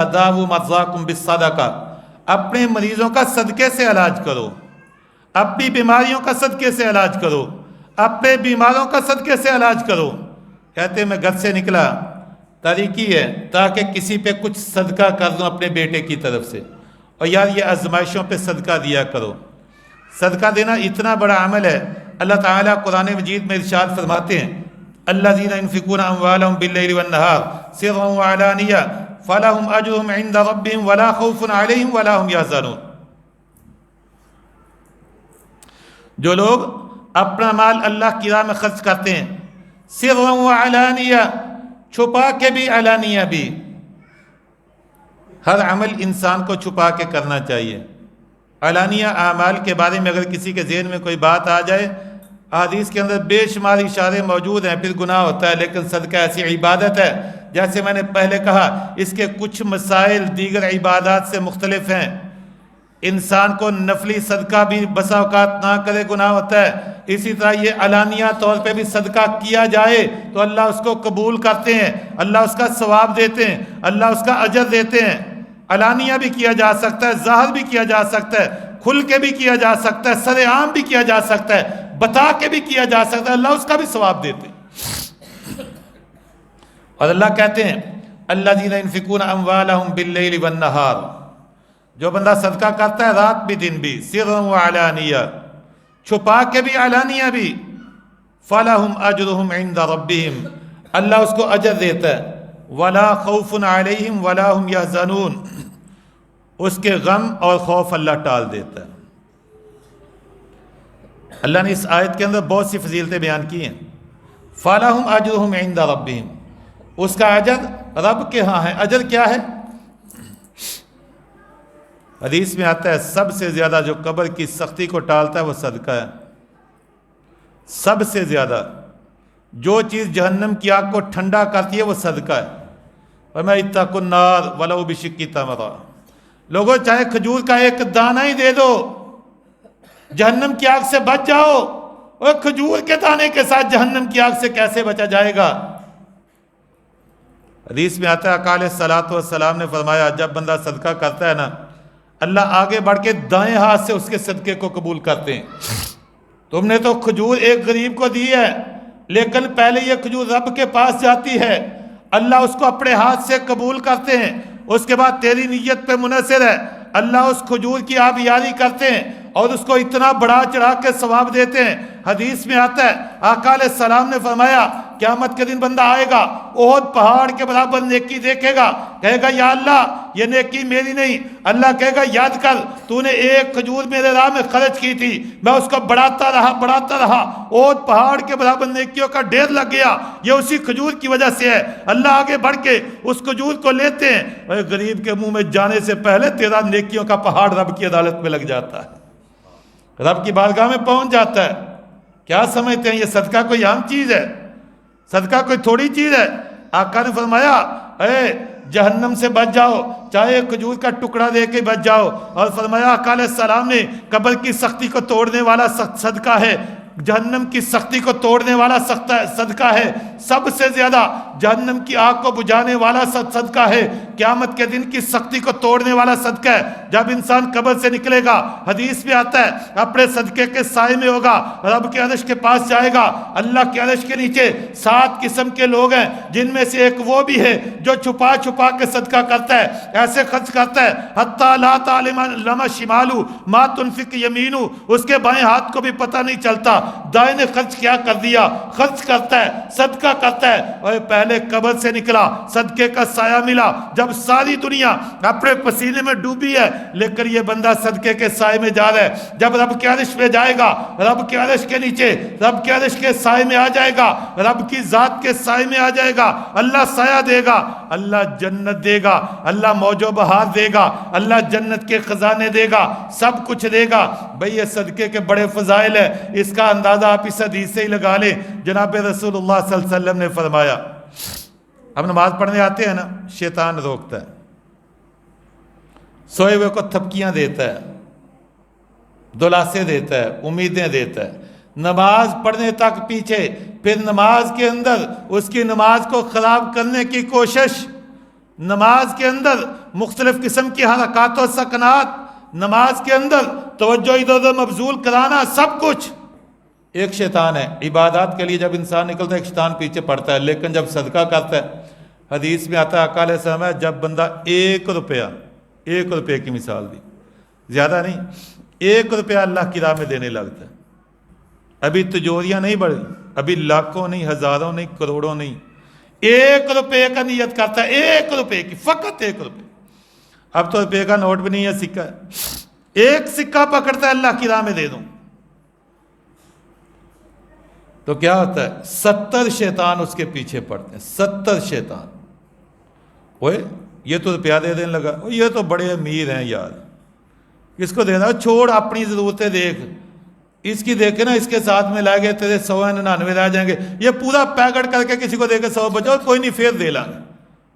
اداو مرضاکم بالصدقہ، اپنے مریضوں کا صدقے سے علاج کرو، اپنی بیماریوں کا صدقے سے علاج کرو، اپنے بیماروں کا صدقے سے علاج کرو۔ کہتے میں گھر سے نکلا، طریقی ہے تاکہ کسی پہ کچھ صدقہ کر دوں اپنے بیٹے کی طرف سے، اور یار یہ آزمائشوں پہ صدقہ دیا کرو۔ صدقہ دینا اتنا بڑا عمل ہے، اللہ تعالیٰ قرآن مجید میں ارشاد فرماتے ہیں الذین ينفقون اموالهم باللیل والنہار سرا وعلانیہ فلہم اجرہم عند ربہم ولا خوف علیہم ولا هم یحزنون۔ جو لوگ اپنا مال اللہ کی راہ میں خرچ کرتے ہیں، سرا وعلانیہ، چھپا کے بھی علانیہ بھی۔ ہر عمل انسان کو چھپا کے کرنا چاہیے۔ علانیہ اعمال کے بارے میں اگر کسی کے ذہن میں کوئی بات آ جائے، حدیث کے اندر بے شمار اشارے موجود ہیں، پھر گناہ ہوتا ہے، لیکن صدقہ ایسی عبادت ہے جیسے میں نے پہلے کہا اس کے کچھ مسائل دیگر عبادات سے مختلف ہیں۔ انسان کو نفلی صدقہ بھی بسا اوقات نہ کرے گناہ ہوتا ہے، اسی طرح یہ علانیہ طور پہ بھی صدقہ کیا جائے تو اللہ اس کو قبول کرتے ہیں، اللہ اس کا ثواب دیتے ہیں، اللہ اس کا اجر دیتے ہیں۔ علانیہ بھی کیا جا سکتا ہے، ظاہر بھی کیا جا سکتا ہے، کھل کے بھی کیا جا سکتا ہے، سر عام بھی کیا جا سکتا ہے، بتا کے بھی کیا جا سکتا ہے، اللہ اس کا بھی ثواب دیتے ہیں۔ اور اللہ کہتے ہیں الذین ينفقون اموالهم باللیل والنہار، جو بندہ صدقہ کرتا ہے رات بھی دن بھی، سرا وعلانیہ، چھپا کے بھی علانیہ بھی، فلہم اجرہم عند ربہم، اللہ اس کو اجر دیتا ہے، ولا خوف علیہم ولا هم یحزنون، اس کے غم اور خوف اللہ ٹال دیتا ہے۔ اللہ نے اس آیت کے اندر بہت سی فضیلتیں بیان کی ہیں۔ فَلَهُمْ أَجْرُهُمْ عِنْدَ رَبِّهِمْ، اس کا اجر رب کے ہاں ہے۔ اجر کیا ہے؟ حدیث میں آتا ہے سب سے زیادہ جو قبر کی سختی کو ٹالتا ہے وہ صدقہ ہے۔ سب سے زیادہ جو چیز جہنم کی آگ کو ٹھنڈا کرتی ہے وہ صدقہ ہے۔ وَمَا اتَّقُوا النَّارَ وَلَوْ بِشِقِّ تَمْرَةٍ، لوگوں چاہے کھجور کا ایک دانہ ہی دے دو، جہنم کی آگ سے بچ جاؤ۔ اور کھجور کے دانے کے ساتھ جہنم کی آگ سے کیسے بچا جائے گا؟ حدیث میں آتا ہے آقا علیہ الصلوۃ والسلام نے فرمایا جب بندہ صدقہ کرتا ہے نا، اللہ آگے بڑھ کے دائیں ہاتھ سے اس کے صدقے کو قبول کرتے ہیں۔ تم نے تو کھجور ایک غریب کو دی ہے، لیکن پہلے یہ کھجور رب کے پاس جاتی ہے، اللہ اس کو اپنے ہاتھ سے قبول کرتے ہیں، اس کے بعد تیری نیت پہ منحصر ہے، اللہ اس کھجور کی آبیاری کرتے ہیں اور اس کو اتنا بڑا چڑھا کے ثواب دیتے ہیں۔ حدیث میں آتا ہے آقا علیہ السلام نے فرمایا قیامت کے دن بندہ آئے گا، احد پہاڑ کے برابر نیکی دیکھے گا، کہے گا یا اللہ یہ نیکی میری نہیں۔ اللہ کہے گا یاد کر تو نے ایک کھجور میرے راہ میں خرچ کی تھی، میں اس کو بڑھاتا رہا، احد پہاڑ کے برابر نیکیوں کا ڈھیر لگ گیا، یہ اسی کھجور کی وجہ سے ہے۔ اللہ آگے بڑھ کے اس کھجور کو لیتے ہیں، اور غریب کے منہ میں جانے سے پہلے تیرا نیکیوں کا پہاڑ رب کی عدالت میں لگ جاتا ہے، رب کی بارگاہ میں پہنچ جاتا ہے۔ کیا سمجھتے ہیں یہ صدقہ کوئی عام چیز ہے؟ صدقہ کوئی تھوڑی چیز ہے؟ آقا نے فرمایا اے جہنم سے بچ جاؤ، چاہے کھجور کا ٹکڑا دے کے بچ جاؤ، اور فرمایا آقا علیہ السلام نے قبر کی سختی کو توڑنے والا صدقہ ہے، جہنم کی سختی کو توڑنے والا صدقہ ہے، سب سے زیادہ جہنم کی آگ کو بجھانے والا صدقہ ہے، قیامت کے دن کی سختی کو توڑنے والا صدقہ ہے۔ جب انسان قبر سے نکلے گا، حدیث میں آتا ہے اپنے صدقے کے سائے میں ہوگا، رب کے عرش کے پاس جائے گا، اللہ کے عرش کے نیچے 7 قسم کے لوگ ہیں، جن میں سے ایک وہ بھی ہے جو چھپا چھپا کے صدقہ کرتا ہے، ایسے خرچ کرتا ہے حتی لا تعلم شمالو ما تنفق یمینو، اس کے بائیں ہاتھ کو بھی پتہ نہیں چلتا دائیں نے خرچ کیا کر دیا۔ خرچ کرتا ہے، صدقہ کرتا ہے، اور پہلے قبر سے نکلا، صدقے کا سایہ ملا، جب ساری دنیا اپنے پسینے میں ڈوبی ہے، لیکن یہ بندہ صدقے کے سائے میں جا رہا ہے۔ جب رب کے عرش پہ جائے گا، رب کے عرش کے نیچے، رب کے عرش کے سائے میں آ جائے گا، رب کی ذات کے سائے میں آ جائے گا، اللہ سایہ دے گا، اللہ جنت دے گا، اللہ موج و بہار دے گا، اللہ جنت کے خزانے دے گا، سب کچھ دے گا۔ بھئی یہ صدقے کے بڑے فضائل ہیں، اس کا اندازہ آپ اس حدیث سے ہی لگا لیں۔ جناب رسول اللہ صلی اللہ علیہ وسلم نے فرمایا، ہم نماز پڑھنے آتے ہیں نا، شیطان روکتا ہے، سوئے ہوئے کو تھپکیاں دیتا ہے، دلاسے دیتا ہے، امیدیں دیتا ہے، نماز پڑھنے تک پیچھے، پھر نماز کے اندر اس کی نماز کو خراب کرنے کی کوشش، نماز کے اندر مختلف قسم کی حرکات و سکنات، نماز کے اندر توجہ ادھر ادھر مبذول کرانا، سب کچھ ایک شیطان ہے۔ عبادات کے لیے جب انسان نکلتا ہے ایک شیطان پیچھے پڑتا ہے، لیکن جب صدقہ کرتا ہے، حدیث میں آتا ہے آقا علیہ السلام ہے جب بندہ 1 روپے کی مثال دی، زیادہ نہیں، 1 روپیہ اللہ کی راہ میں دینے لگتا ہے۔ ابھی تجوریاں نہیں بڑھی، ابھی لاکھوں نہیں، ہزاروں نہیں، کروڑوں نہیں، 1 روپے کا نیت کرتا ہے، 1 روپے کی، فقط 1 روپے۔ اب تو روپے کا نوٹ بھی نہیں ہے، سکہ ہے، ایک سکہ پکڑتا ہے اللہ کی راہ میں دے دوں، تو کیا ہوتا ہے 70 شیطان اس کے پیچھے پڑتے ہیں، 70 شیطان۔ اوے یہ تو روپیہ دے دینے لگا، یہ تو بڑے امیر ہیں یار، کس کو دینا، چھوڑ اپنی ضرورتیں دیکھ، اس کی دیکھے نا، اس کے ساتھ میں لائے گئے تیرے 199 رہ جائیں گے، یہ پورا پیکٹ کر کے کسی کو دے کے 100 بچاؤ، کوئی نہیں پھر دے لیں گے۔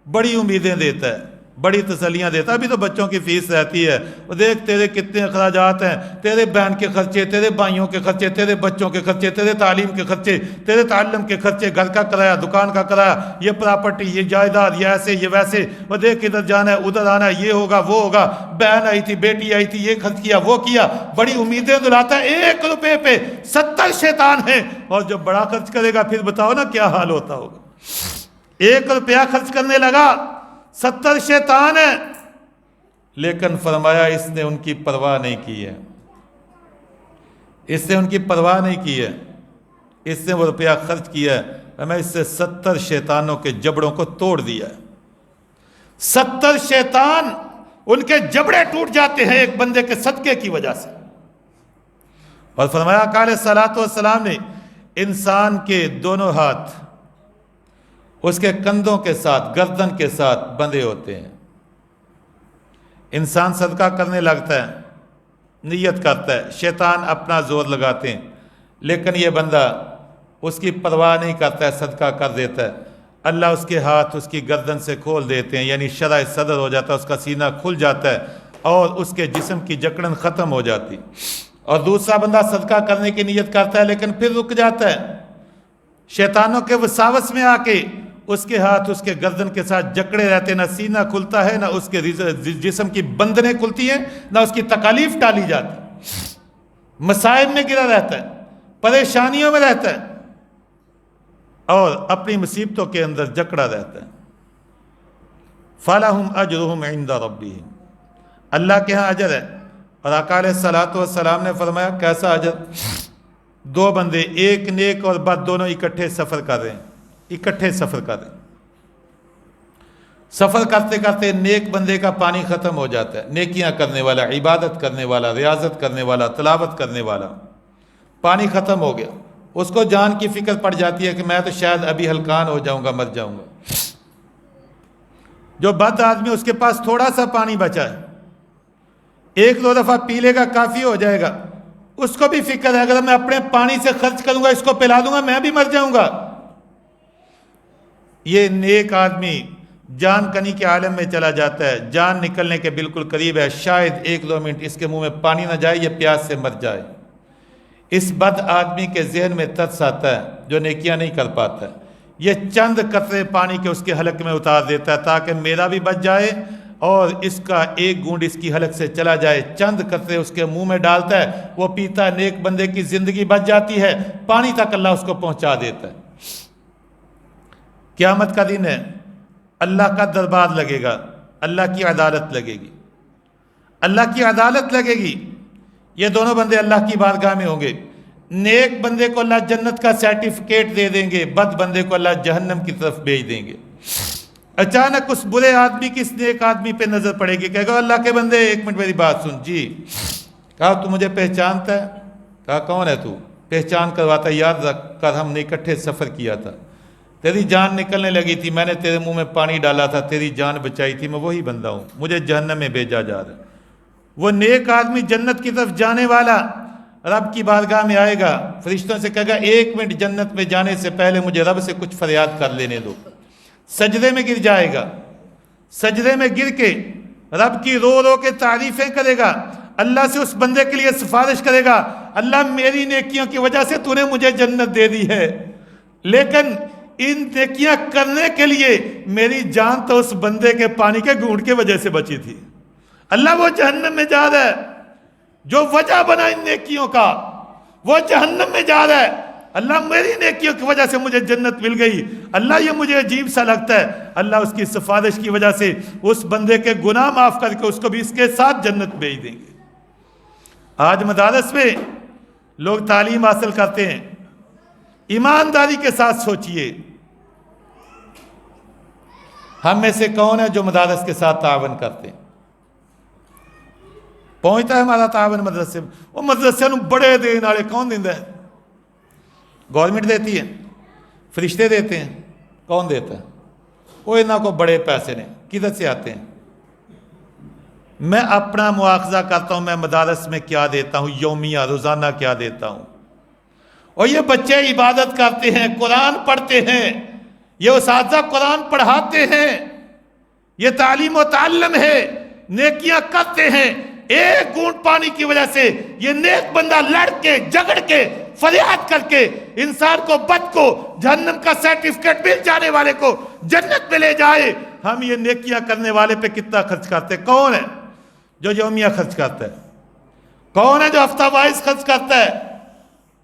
بڑی امیدیں دیتا ہے، بڑی تسلیاں دیتا ہے۔ ابھی تو بچوں کی فیس رہتی ہے، وہ دیکھ تیرے کتنے اخراجات ہیں، تیرے بہن کے خرچے، تیرے بھائیوں کے خرچے، تیرے بچوں کے خرچے، تیرے تعلیم کے خرچے، تیرے تعلم کے خرچے، گھر کا کرایہ، دکان کا کرایہ، یہ پراپرٹی، یہ جائیداد، یہ ایسے یہ ویسے، وہ دیکھ ادھر جانا ہے ادھر آنا ہے، یہ ہوگا وہ ہوگا، بہن آئی تھی، بیٹی آئی تھی، یہ خرچ کیا وہ کیا، بڑی امیدیں دلاتا ہے۔ 1 روپے پہ 70 شیطان ہیں، اور جب بڑا خرچ کرے گا پھر بتاؤ نا کیا حال ہوتا ہوگا۔ 1 روپیہ خرچ کرنے لگا، 70 شیطان ہیں، لیکن فرمایا اس نے ان کی پرواہ نہیں کی ہے، اس نے ان کی پرواہ نہیں کی ہے، اس نے وہ روپیہ خرچ کیا ہے، میں اس سے 70 شیطانوں کے جبڑوں کو توڑ دیا ہے۔ 70 شیطان ان کے جبڑے ٹوٹ جاتے ہیں ایک بندے کے صدقے کی وجہ سے۔ اور فرمایا آقا علیہ الصلوۃ والسلام نے انسان کے دونوں ہاتھ اس کے کندھوں کے ساتھ، گردن کے ساتھ بندھے ہوتے ہیں۔ انسان صدقہ کرنے لگتا ہے، نیت کرتا ہے، شیطان اپنا زور لگاتے ہیں، لیکن یہ بندہ اس کی پرواہ نہیں کرتا ہے، صدقہ کر دیتا ہے، اللہ اس کے ہاتھ اس کی گردن سے کھول دیتے ہیں، یعنی شرح صدر ہو جاتا ہے، اس کا سینہ کھل جاتا ہے اور اس کے جسم کی جکڑن ختم ہو جاتی۔ اور دوسرا بندہ صدقہ کرنے کی نیت کرتا ہے لیکن پھر رک جاتا ہے، شیطانوں کے وساوس میں آ کے اس کے ہاتھ اس کے گردن کے ساتھ جکڑے رہتے ہیں، نہ سینہ کھلتا ہے، نہ اس کے جسم کی بندنیں کھلتی ہیں، نہ اس کی تکالیف ٹالی جاتی، مصائب میں گرا رہتا ہے، پریشانیوں میں رہتا ہے، اور اپنی مصیبتوں کے اندر جکڑا رہتا ہے۔ فَلَهُمْ أَجْرُهُمْ عِنْدَ رَبِّهِمْ، اللہ کے ہاں اجر ہے۔ اور آقا علیہ الصلوۃ والسلام نے فرمایا کیسا اجر؟ 2 بندے، ایک نیک اور بد، دونوں اکٹھے سفر کر رہے ہیں، اکٹھے سفر کر رہے ہیں، سفر کرتے کرتے نیک بندے کا پانی ختم ہو جاتا ہے، نیکیاں کرنے والا، عبادت کرنے والا، ریاضت کرنے والا، تلاوت کرنے والا، پانی ختم ہو گیا، اس کو جان کی فکر پڑ جاتی ہے کہ میں تو شاید ابھی ہلکان ہو جاؤں گا، مر جاؤں گا۔ جو بد آدمی اس کے پاس تھوڑا سا پانی بچا ہے، 1-2 دفعہ پی لے گا کافی ہو جائے گا، اس کو بھی فکر ہے اگر میں اپنے پانی سے خرچ کروں گا، اس کو پلا دوں گا، میں بھی مر جاؤں گا۔ یہ نیک آدمی جان کنی کے عالم میں چلا جاتا ہے، جان نکلنے کے بالکل قریب ہے، شاید 1-2 منٹ اس کے منہ میں پانی نہ جائے، یہ پیاس سے مر جائے۔ اس بد آدمی کے ذہن میں ترس آتا ہے جو نیکیاں نہیں کر پاتا ہے، یہ چند قطرے پانی کے اس کے حلق میں اتار دیتا ہے تاکہ میرا بھی بچ جائے اور اس کا ایک گونڈ اس کی حلق سے چلا جائے، چند قطرے اس کے منہ میں ڈالتا ہے، وہ پیتا ہے، نیک بندے کی زندگی بچ جاتی ہے، پانی تک اللہ اس کو پہنچا دیتا ہے۔ قیامت کا دن ہے، اللہ کا دربار لگے گا، اللہ کی عدالت لگے گی، اللہ کی عدالت لگے گی، یہ دونوں بندے اللہ کی بارگاہ میں ہوں گے، نیک بندے کو اللہ جنت کا سرٹیفکیٹ دے دیں گے، بد بندے کو اللہ جہنم کی طرف بھیج دیں گے۔ اچانک اس برے آدمی کی اس نیک آدمی پہ نظر پڑے گی، کہے گا اللہ کے بندے 1 منٹ میری بات سن۔ جی، کہا تو مجھے پہچانتا ہے؟ کہا کون ہے تو؟ پہچان کرواتا، یاد رکھ کر ہم نے اکٹھے سفر کیا تھا، تیری جان نکلنے لگی تھی، میں نے تیرے منہ میں پانی ڈالا تھا، تیری جان بچائی تھی، میں وہی بندہ ہوں، مجھے جہنم میں بھیجا جا رہا ہے۔ وہ نیک آدمی جنت کی طرف جانے والا رب کی بارگاہ میں آئے گا، فرشتوں سے کہے گا 1 منٹ جنت میں جانے سے پہلے مجھے رب سے کچھ فریاد کر لینے دو۔ سجدے میں گر جائے گا، سجدے میں گر کے رب کی رو رو کے تعریفیں کرے گا، اللہ سے اس بندے کے لیے سفارش کرے گا، اللہ میری نیکیوں کی وجہ سے تو نے مجھے جنت دے دی ہے، لیکن ان نیکیاں کرنے کے لیے میری جان تو اس بندے کے پانی کے گھونٹ کی وجہ سے بچی تھی. اللہ وہ جہنم میں جا رہا ہے جو وجہ بنا ان نیکیوں کا، وہ جہنم میں جا رہا ہے. اللہ میری نیکیوں کی وجہ سے مجھے جنت مل گئی. اللہ یہ مجھے عجیب سا لگتا ہے. اللہ اس کی سفارش کی وجہ سے اس بندے کے گناہ معاف کر کے اس کو بھی اس کے ساتھ جنت بھیج دیں گے. آج مدارس میں لوگ تعلیم حاصل کرتے ہیں. ایمانداری کے ساتھ سوچئے، ہم میں سے کون ہے جو مدارس کے ساتھ تعاون کرتے ہیں؟ پہنچتا ہے ہمارا تعاون مدرسے میں؟ وہ مدرسے نو بڑے دین والے کون دیندہ ہے؟ گورنمنٹ دیتی ہے، فرشتے دیتے ہیں. کون دیتا ہے؟ وہ انہاں کو بڑے پیسے نے، کدھر سے آتے ہیں؟ میں اپنا مواخذہ کرتا ہوں، میں مدارس میں کیا دیتا ہوں، یومیہ روزانہ کیا دیتا ہوں. اور یہ بچے عبادت کرتے ہیں، قرآن پڑھتے ہیں، یہ اساتذہ قرآن پڑھاتے ہیں، یہ تعلیم و تعلم ہے، نیکیاں کرتے ہیں. ایک گھونٹ پانی کی وجہ سے یہ نیک بندہ لڑ کے جھگڑ کے فریاد کر کے انسان کو بد کو جہنم کا سرٹیفکیٹ مل جانے والے کو جنت میں لے جائے. ہم یہ نیکیاں کرنے والے پہ کتنا خرچ کرتے ہیں؟ کون ہے جو یومیہ خرچ کرتا ہے؟ کون ہے جو ہفتہ وائز خرچ کرتا ہے؟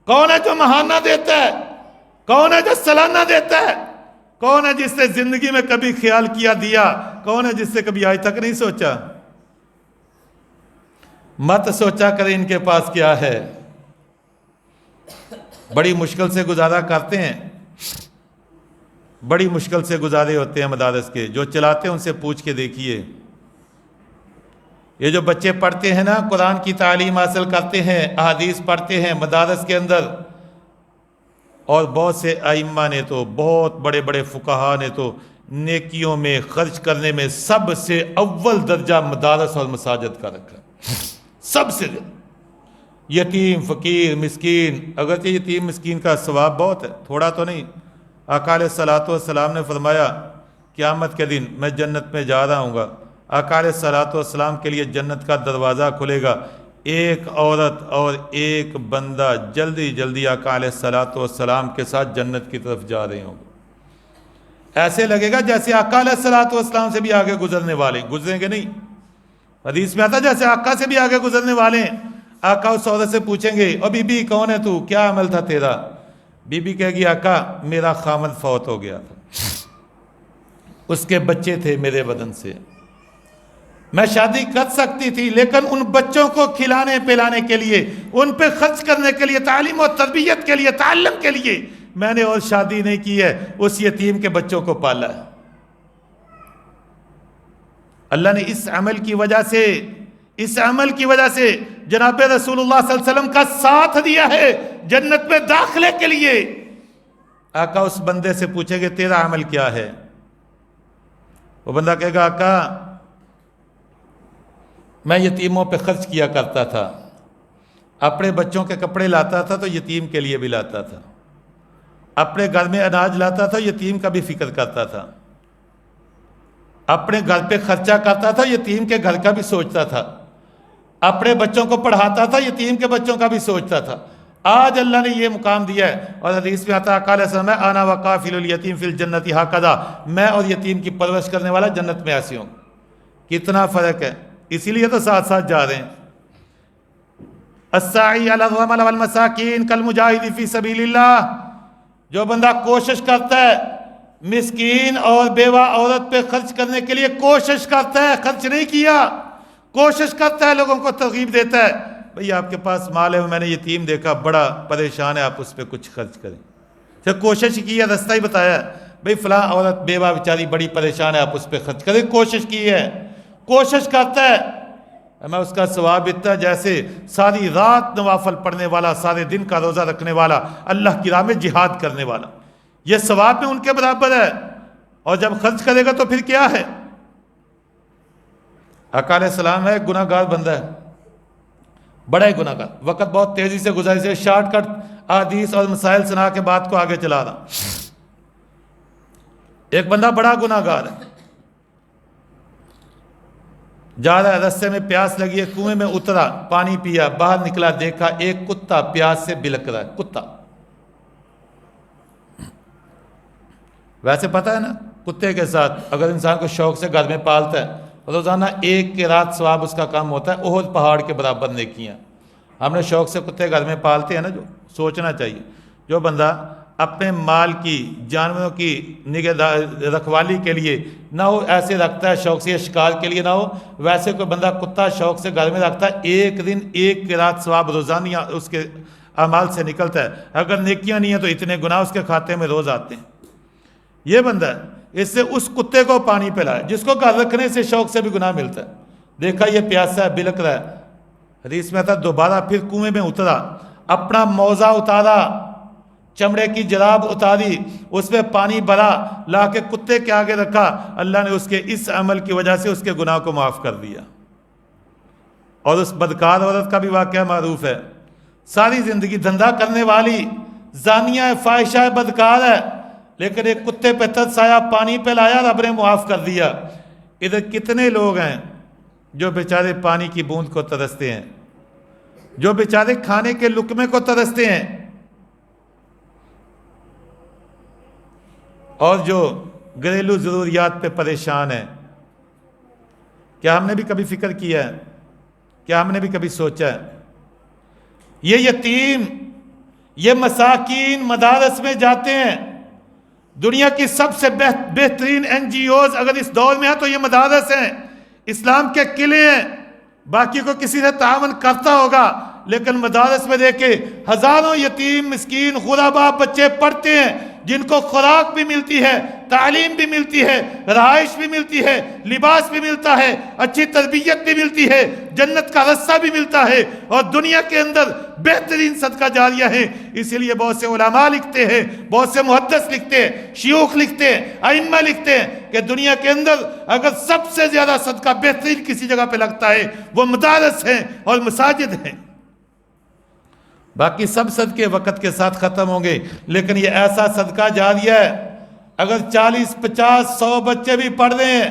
کون ہے جو ماہانہ دیتا ہے؟ کون ہے جو سالانہ دیتا ہے؟ کون ہے جس نے زندگی میں کبھی خیال کیا دیا؟ کون ہے جس سے کبھی آج تک نہیں سوچا؟ مت سوچا کریں ان کے پاس کیا ہے. بڑی مشکل سے گزارا کرتے ہیں، بڑی مشکل سے گزارے ہوتے ہیں مدارس کے. جو چلاتے ہیں ان سے پوچھ کے دیکھیے. یہ جو بچے پڑھتے ہیں نا، قرآن کی تعلیم حاصل کرتے ہیں، احادیث پڑھتے ہیں مدارس کے اندر، اور بہت سے ائمہ نے تو، بہت بڑے بڑے فقہا نے تو نیکیوں میں خرچ کرنے میں سب سے اول درجہ مدارس اور مساجد کا رکھا. سب سے یتیم، فقیر، مسکین. اگرچہ یتیم مسکین کا ثواب بہت ہے، تھوڑا تو نہیں. آقا علیہ الصلوۃ والسلام نے فرمایا قیامت کے دن میں جنت میں جا رہا ہوں گا. آقا علیہ الصلوۃ والسلام کے لیے جنت کا دروازہ کھلے گا. ایک عورت اور ایک بندہ جلدی جلدی آقا علیہ الصلوۃ والسلام کے ساتھ جنت کی طرف جا رہے ہوں گے. ایسے لگے گا جیسے آقا علیہ الصلوۃ والسلام سے بھی آگے گزرنے والے. گزریں گے نہیں؟ حدیث میں آتا جیسے آقا سے بھی آگے گزرنے والے ہیں. آقا اس عورت سے پوچھیں گے، او بی بی کون ہے تو، کیا عمل تھا تیرا؟ بی بی کہے گی آقا میرا خامد فوت ہو گیا تھا، اس کے بچے تھے میرے بدن سے، میں شادی کر سکتی تھی لیکن ان بچوں کو کھلانے پلانے کے لیے، ان پہ خرچ کرنے کے لیے، تعلیم و تربیت کے لیے، تعلم کے لیے میں نے اور شادی نہیں کی ہے، اس یتیم کے بچوں کو پالا ہے. اللہ نے اس عمل کی وجہ سے جناب رسول اللہ صلی اللہ علیہ وسلم کا ساتھ دیا ہے جنت میں داخلے کے لیے. آقا اس بندے سے پوچھیں گے تیرا عمل کیا ہے؟ وہ بندہ کہے گا آقا میں یتیموں پہ خرچ کیا کرتا تھا، اپنے بچوں کے کپڑے لاتا تھا تو یتیم کے لیے بھی لاتا تھا، اپنے گھر میں اناج لاتا تھا، یتیم کا بھی فکر کرتا تھا، اپنے گھر پہ خرچہ کرتا تھا، یتیم کے گھر کا بھی سوچتا تھا، اپنے بچوں کو پڑھاتا تھا، یتیم کے بچوں کا بھی سوچتا تھا. آج اللہ نے یہ مقام دیا ہے اور حدیث میں آتا ہے آقا علیہ السلام ہے انا وقافل الیتیم فی الجنت ہکذا، میں اور یتیم کی پرورش کرنے والا جنت میں ایسے ہوں. کتنا فرق ہے، اسی لیے تو ساتھ ساتھ جا رہے ہیں. الساعی علی الرمل والمساکین کالمجاہد فی سبیل اللہ، جو بندہ کوشش کرتا ہے مسکین اور بیوہ عورت پہ خرچ کرنے کے لیے، کوشش کرتا ہے، خرچ نہیں کیا، کوشش کرتا ہے، لوگوں کو ترغیب دیتا ہے بھئی آپ کے پاس مال ہے، میں نے یتیم دیکھا بڑا پریشان ہے، آپ اس پہ کچھ خرچ کریں. پھر کوشش کی ہے، رستہ ہی بتایا بھئی فلاں عورت بیوہ بیچاری بڑی پریشان ہے، آپ اس پہ خرچ کریں. کوشش کی ہے، کوشش کرتا ہے، میں اس کا ثواب اتنا جیسے ساری رات نوافل پڑھنے والا، سارے دن کا روزہ رکھنے والا، اللہ کی راہ میں جہاد کرنے والا، یہ ثواب میں ان کے برابر ہے. اور جب خرچ کرے گا تو پھر کیا ہے؟ آقا علیہ السلام ہے گناہ گار بندہ ہے، بڑا ہی گناہ گار. وقت بہت تیزی سے گزارے سے شارٹ کٹ احادیث اور مسائل سنا کے بات کو آگے چلا رہا. ایک بندہ بڑا گناہ گار ہے، جا رہا ہے، رستے میں پیاس لگی ہے، کنویں میں اترا، پانی پیا، باہر نکلا، دیکھا ایک کتا پیاس سے بلک رہا ہے. کتا ویسے پتہ ہے نا، کتے کے ساتھ اگر انسان کو شوق سے گھر میں پالتا ہے، روزانہ 1 قرات ثواب اس کا کام ہوتا ہے احد پہاڑ کے برابر نیکیاں۔ ہم نے شوق سے کتے گھر میں پالتے ہیں نا، جو سوچنا چاہیے جو بندہ اپنے مال کی، جانوروں کی رکھوالی کے لیے نہ ہو ایسے رکھتا ہے، شوق سے شکار کے لیے نہ ہو، ویسے کوئی بندہ کتا شوق سے گھر میں رکھتا ہے، ایک دن 1 قرات ثواب روزانہ اس کے اعمال سے نکلتا ہے۔ اگر نیکیاں نہیں ہیں تو اتنے گناہ اس کے کھاتے میں روز آتے ہیں۔ یہ بندہ ہے، اس سے اس کتے کو پانی پلائے جس کو گھر رکھنے سے شوق سے بھی گناہ ملتا ہے۔ دیکھا یہ پیاسا ہے، بلک رہا ہے، حدیث میں آتا دوبارہ پھر کنویں میں اترا، اپنا موزہ اتارا، چمڑے کی جراب اتاری، اس میں پانی بھرا، لا کے کتے کے آگے رکھا، اللہ نے اس کے اس عمل کی وجہ سے اس کے گناہ کو معاف کر دیا۔ اور اس بدکار عورت کا بھی واقعہ معروف ہے، ساری زندگی دھندا کرنے والی، زانیہ ہے، فاحشہ ہے، بدکار ہے، لیکن ایک کتے پہ ترس آیا، پانی پہ لایا، رب نے معاف کر دیا۔ ادھر کتنے لوگ ہیں جو بیچارے پانی کی بوند کو ترستے ہیں، جو بیچارے کھانے کے لقمے کو ترستے ہیں، اور جو گھریلو ضروریات پہ پریشان ہیں۔ کیا ہم نے بھی کبھی فکر کیا ہے؟ کیا ہم نے بھی کبھی سوچا ہے؟ یہ یتیم، یہ مساکین مدارس میں جاتے ہیں۔ دنیا کی سب سے بہترین NGOs اگر اس دور میں ہے تو یہ مدارس ہیں، اسلام کے قلعے ہیں۔ باقی کو کسی سے تعاون کرتا ہوگا، لیکن مدارس میں دیکھے ہزاروں یتیم مسکین غربا بچے پڑھتے ہیں، جن کو خوراک بھی ملتی ہے، تعلیم بھی ملتی ہے، رہائش بھی ملتی ہے، لباس بھی ملتا ہے، اچھی تربیت بھی ملتی ہے، جنت کا رستہ بھی ملتا ہے، اور دنیا کے اندر بہترین صدقہ جاریہ ہے۔ اسی لیے بہت سے علماء لکھتے ہیں، بہت سے محدث لکھتے ہیں، شیوخ لکھتے ہیں، ائمہ لکھتے ہیں کہ دنیا کے اندر اگر سب سے زیادہ صدقہ بہترین کسی جگہ پہ لگتا ہے وہ مدارس ہیں اور مساجد ہیں۔ باقی سب صدقے وقت کے ساتھ ختم ہوں گے، لیکن یہ ایسا صدقہ جاریہ ہے، اگر 40 50 100 بچے بھی پڑھ رہے ہیں،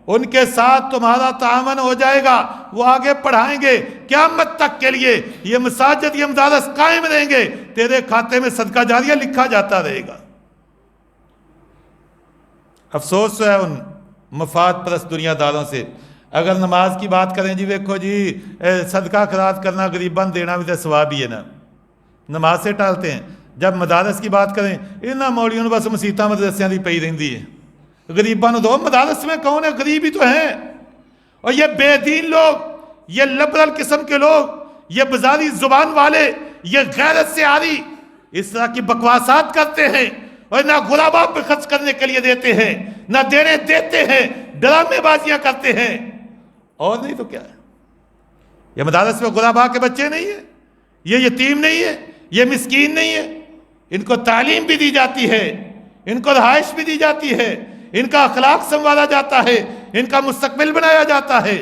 ان کے ساتھ تمہارا تعاون ہو جائے گا، وہ آگے پڑھائیں گے، قیامت تک کے لیے یہ مساجد، یہ مدارس قائم رہیں گے، تیرے کھاتے میں صدقہ جاریہ لکھا جاتا رہے گا۔ افسوس ہے ان مفاد پرست دنیا داروں سے۔ اگر نماز کی بات کریں، جی دیکھو جی صدقہ خیرات کرنا، غریباں دینا بھی تو ثواب ہی ہے نا، نماز سے ٹالتے ہیں۔ جب مدارس کی بات کریں، انہاں مولیوں بس مسیتاں مدرسیاں دی پئی رہندی ہے، غریباں دو، مدارس میں کون ہے؟ غریب ہی تو ہیں۔ اور یہ بے دین لوگ، یہ لبرل قسم کے لوگ، یہ بازاری زبان والے، یہ غیرت سے عاری اس طرح کی بکواسات کرتے ہیں، اور نہ غرباء پہ خرچ کرنے کے لیے دیتے ہیں، نہ دینے دیتے ہیں، ڈرامے بازیاں کرتے ہیں۔ اور نہیں تو کیا ہے؟ یہ مدارس میں غرباء کے بچے نہیں ہیں، یہ یتیم نہیں ہے، یہ مسکین نہیں ہے، ان کو تعلیم بھی دی جاتی ہے، ان کو رہائش بھی دی جاتی ہے، ان کا اخلاق سنوارا جاتا ہے، ان کا مستقبل بنایا جاتا ہے۔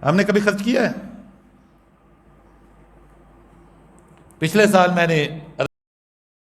ہم نے کبھی خرچ کیا ہے؟ پچھلے سال میں نے